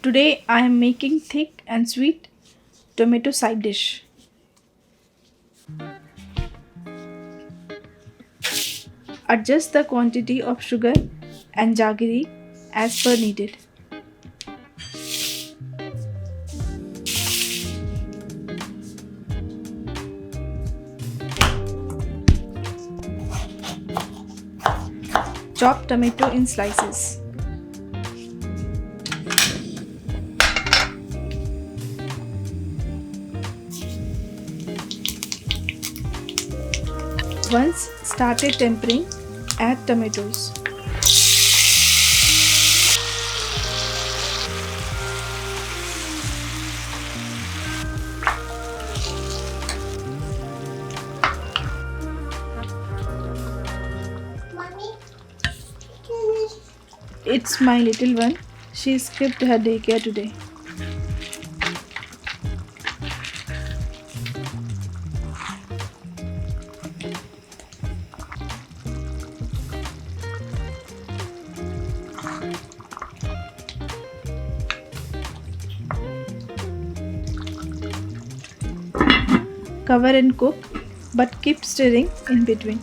Today I am making thick and sweet tomato side dish. Adjust the quantity of sugar and jaggery as per needed. Chop tomato in slices. Once started tempering, add tomatoes. Mommy, It's my little one. She skipped her daycare today. Cover and cook, but keep stirring in between.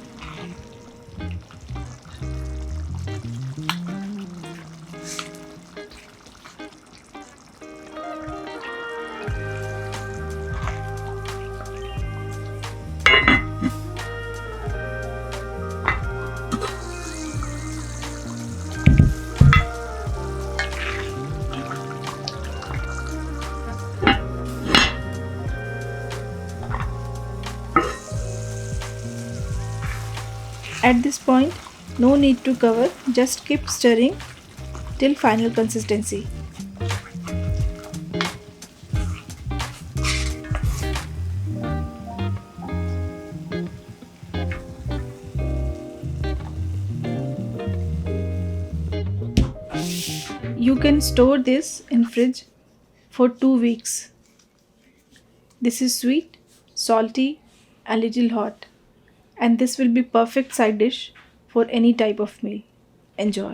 At this point, no need to cover, just keep stirring till final consistency. You can store this in fridge for 2 weeks. This is sweet, salty and little hot, and this will be perfect side dish for any type of meal. Enjoy.